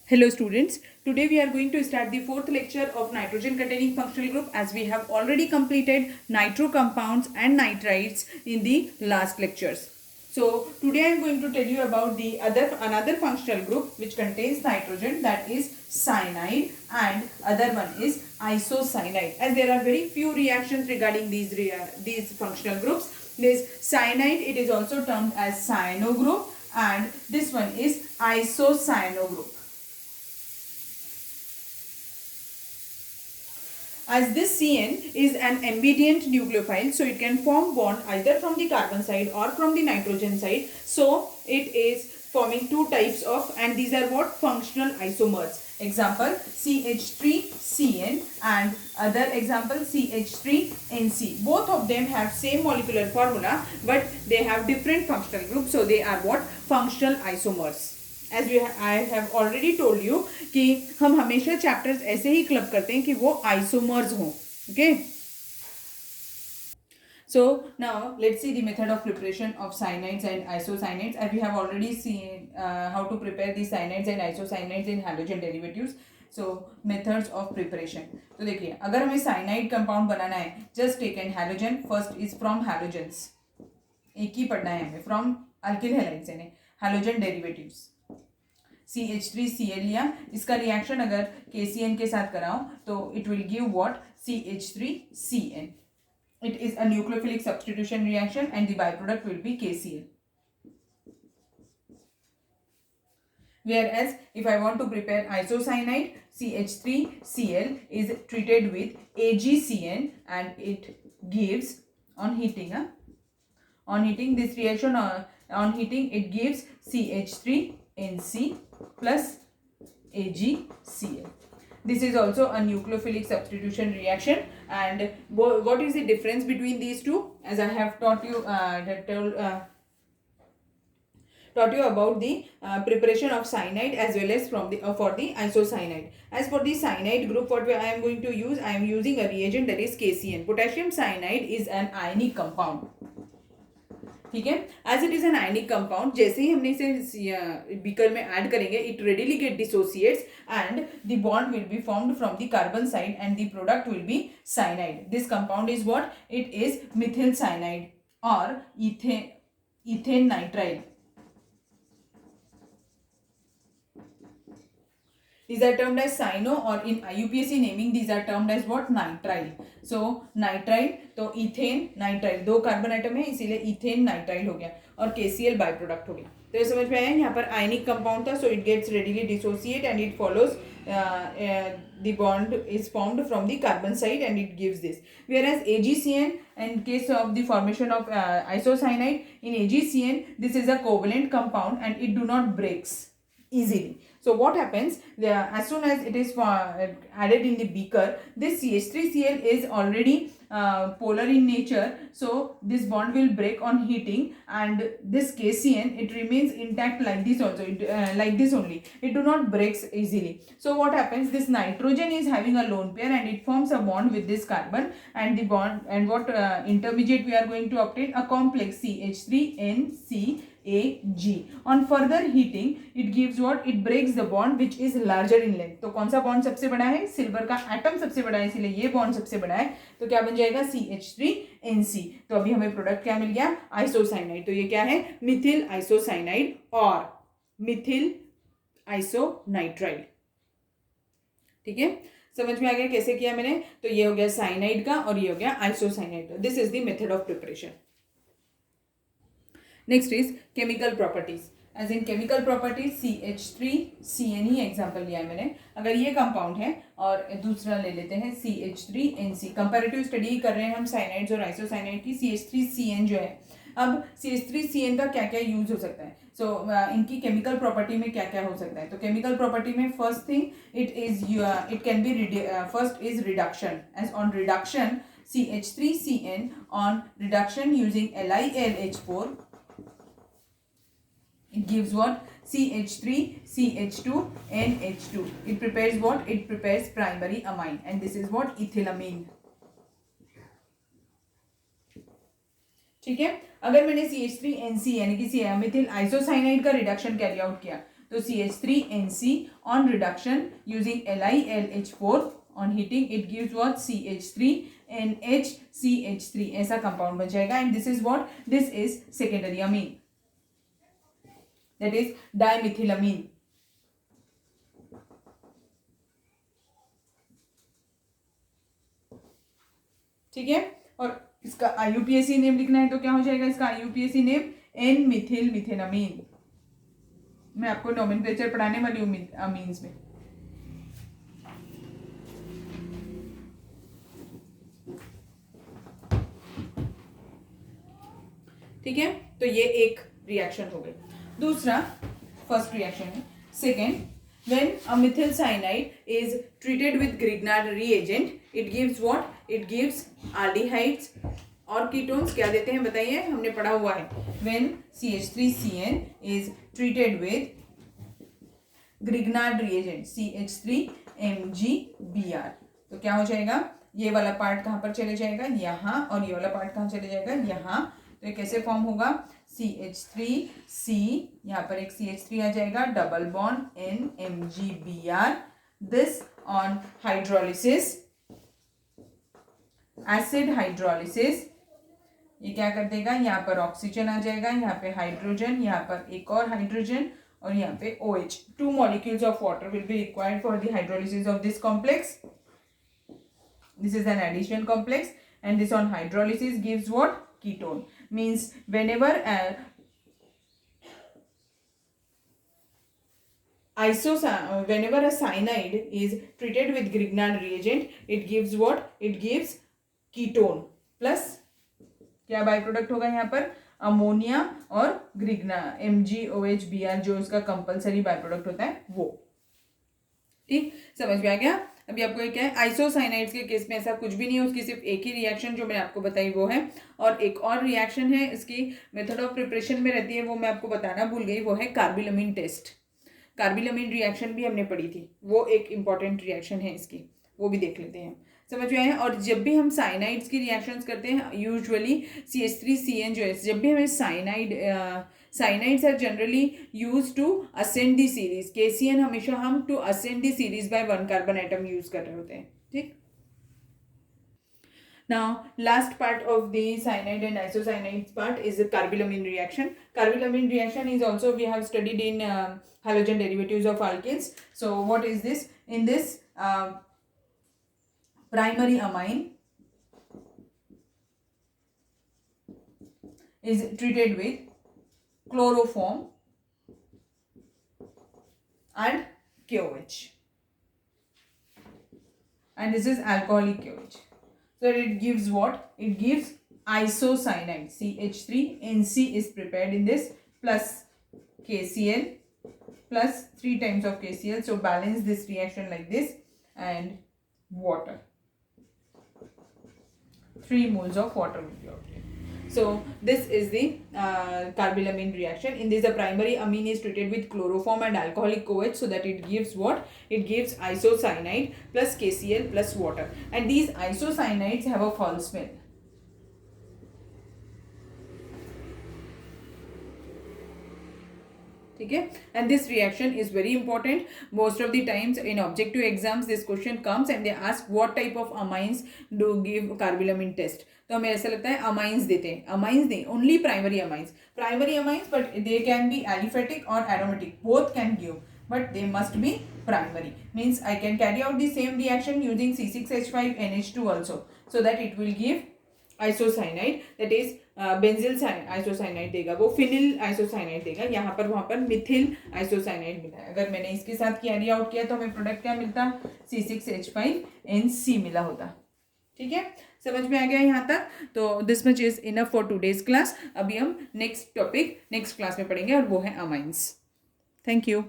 Hello students, today we are going to start the fourth lecture of nitrogen containing functional group as we have already completed nitro compounds and nitrites in the last lectures. So today I am going to tell you about the another functional group which contains nitrogen, that is cyanide, and other one is isocyanide. As there are very few reactions regarding these functional groups. This cyanide, it is also termed as cyano group, and this one is isocyano group. As this CN is an ambidient nucleophile, so it can form bond either from the carbon side or from the nitrogen side. So it is forming two types of, and these are what? Functional isomers. Example CH3CN and other example CH3NC. Both of them have same molecular formula but they have different functional groups, so they are what? Functional isomers. As I have already told you कि हम हमेशा chapters ऐसे ही club करते हैं कि वो isomers हों. Okay, so now let's see the method of preparation of cyanides and isocyanides. As we have already seen how to prepare the cyanides and isocyanides in halogen derivatives. So methods of preparation. तो देखिए, अगर हमें cyanide compound बनाना है, just take an halogen. First is from halogens. एक ही पढ़ना है हमें, from alkyl halides यानी halogen derivatives. CH3Cl लिया, इसका रिएक्शन अगर KCN के साथ कराओ तो it will give what? CH3CN. It is a nucleophilic substitution reaction and the byproduct will be KCl. Whereas if I want to prepare isocyanide, CH3Cl is treated with AgCN and it gives on heating this reaction on heating it gives CH3NC plus AgCl. This is also a nucleophilic substitution reaction. And what is the difference between these two? As I have taught you about the preparation of cyanide as well as from the for the isocyanide. As for the cyanide group, what I am going to use, I am using a reagent that is KCN. Potassium cyanide is an ionic compound. ठीक है, as it is an ionic compound, जैसे ही हमने इसे beaker में add करेंगे it readily get dissociates and the bond will be formed from the carbon side and the product will be cyanide. This compound is what? It is methyl cyanide और ethane nitrile. These are termed as cyano, or in IUPAC naming these are termed as what? Nitrile. So nitrile, तो ethane nitrile, दो carbon atom है इसीलिए ethane nitrile हो गया और KCl by product हो गया. तो ये समझ में आया. यहाँ पर आयनिक कंपाउंड था, so it gets readily dissociate and it follows the bond is formed from the carbon side and it gives this. Whereas AgCN, in case of the formation of isocyanide, in AgCN this is a covalent compound and it do not breaks easily. So what happens, as soon as it is added in the beaker, this CH3Cl is already polar in nature, so this bond will break on heating, and this KCN, it remains intact like this also, like this only, it do not breaks easily. So what happens, this nitrogen is having a lone pair and it forms a bond with this carbon, and the bond, and what intermediate we are going to obtain? A complex CH3NCAG. On further heating it gives what? It breaks the bond which is larger in length. तो कौन सा bond सबसे बड़ा है? Silver का atom सबसे बड़ा है, इसलिए ये बॉन्ड सबसे बड़ा है, तो क्या बन जाएगा? CH3NC. तो अभी हमें प्रोडक्ट क्या मिल गया? आइसोसाइनाइड. तो ये क्या है? मिथिल आइसोसाइनाइड और मिथिल आइसोनाइट्राइल. ठीक है, समझ में आ गया कैसे किया मैंने? तो ये हो गया साइनाइड का और ये हो गया आइसोसाइनाइड का. This is the method of preparation. Next is chemical properties. As in chemical properties, CH3CN he example लिया है मैंने. अगर ये कंपाउंड है और दूसरा ले लेते हैं CH3NC. कंपैरेटिव स्टडी कर रहे हैं हम साइनाइड्स और आइसोसाइनाइड की. CH3CN जो है, अब CH3CN का क्या क्या यूज हो सकता है? सो इनकी केमिकल प्रॉपर्टी में क्या क्या हो सकता है? तो केमिकल प्रॉपर्टी में first thing it can be first is reduction. As on reduction CH3CN on reduction using LiLH4, it gives what? CH3CH2 NH2. It prepares what? It prepares primary amine, and this is what? ethylamine. ठीक है, अगर मैंने CH3NC यानी कि Mithil isocyanide का reduction carry out किया तो CH3NC on reduction using LiLH4 on heating it gives what CH3NHCH3 ऐसा कंपाउंड बन जाएगा and this is what this is secondary amine that is dimethylamine. ठीक है. और इसका IUPAC नेम लिखना है तो क्या हो जाएगा इसका IUPAC नेम एन मिथिल मिथेनामीन. मैं आपको नोमेनक्लेचर पढ़ाने वाली हूँ अमीन्स में. ठीक है. तो ये एक रिएक्शन हो गई. दूसरा फर्स्ट रिएक्शन है. Second, when a methyl cyanide is treated with Grignard reagent it gives what? It gives aldehydes और ketones. क्या देते हैं बताइए, हमने पढ़ा हुआ है. when CH3CN is treated with Grignard reagent CH3MgBr तो क्या हो जाएगा, ये वाला पार्ट कहाँ पर चले जाएगा, यहाँ, और ये वाला पार्ट कहाँ चले जाएगा, यहाँ. तो ये कैसे फॉर्म होगा, CH3C, यहाँ पर एक CH3 आ जाएगा, double bond NMgBr. This on hydrolysis, acid hydrolysis, ये क्या कर देगा, यहाँ पर ऑक्सीजन आ जाएगा, यहाँ पे हाइड्रोजन, यहाँ पर एक और हाइड्रोजन, और यहाँ पे OH. 2 molecules of water will be required for the hydrolysis of this complex. This is an addition complex, and this on hydrolysis gives what? Ketone. Means whenever whenever a cyanide is treated with Grignard reagent, it gives what? It gives ketone plus क्या by product होगा यहाँ पर, ammonia और ग्रिग्ना MgOHBr जो उसका compulsory by product होता है वो. ठीक, समझ में आ गया. अभी आपको ये क्या है, आइसोसाइनाइड्स के केस में ऐसा कुछ भी नहीं है, उसकी सिर्फ एक ही रिएक्शन जो मैंने आपको बताई वो है. और एक और रिएक्शन है, इसकी मेथड ऑफ प्रिपरेशन में रहती है, वो मैं आपको बताना भूल गई, वो है कार्बिलमीन टेस्ट. कार्बिलमीन रिएक्शन भी हमने पढ़ी थी, वो एक इंपॉर्टेंट रिएक्शन है इसकी, वो भी देख लेते हैं. समझ में आया. और जब भी हम साइनाइड्स की रिएक्शंस करते हैं, यूजुअली CH3CN जो है, जब भी हमें cyanides are generally use to ascend the series. KCN हमेशा हम to ascend the series by 1 carbon atom use कर रहे होते हैं. ठीक. Now, last part of the cyanide and isocyanide part is the carbylamine reaction. Carbylamine reaction is also we have studied in halogen derivatives of alkenes. So, what is this? In this, primary amine is treated with chloroform and KOH, and this is alcoholic KOH. So it gives what? It gives isocyanide. CH3NC is prepared in this plus KCl plus 3 times of KCl. So balance this reaction like this, and water. 3 moles of water will be obtained. So this is the carbylamine reaction. In this, the primary amine is treated with chloroform and alcoholic COH, so that it gives what? It gives isocyanide plus KCl plus water. And these isocyanides have a foul smell. ठीक है. And this reaction is very important. Most of the times in objective exams this question comes and they ask what type of amines do give carbylamine test. तो हमें ऐसा लगता है amines देते हैं, amines नहीं, only primary amines, but they can be aliphatic और aromatic, both can give, but they must be primary. Means I can carry out the same reaction using C6H5NH2 also, so that it will give isocyanide, that is benzyl isocyanide देगा, वो phenyl isocyanide देगा. यहाँ पर वहाँ पर Mithil isocyanide मिला है. अगर मैंने इसके साथ कैरी आउट किया तो हमें प्रोडक्ट क्या मिलता, C6H5NC मिला होता. ठीक है, समझ में आ गया यहाँ तक. तो this much is enough for today's class. अभी हम नेक्स्ट टॉपिक नेक्स्ट क्लास में पढ़ेंगे और वो है अमाइंस. Thank you.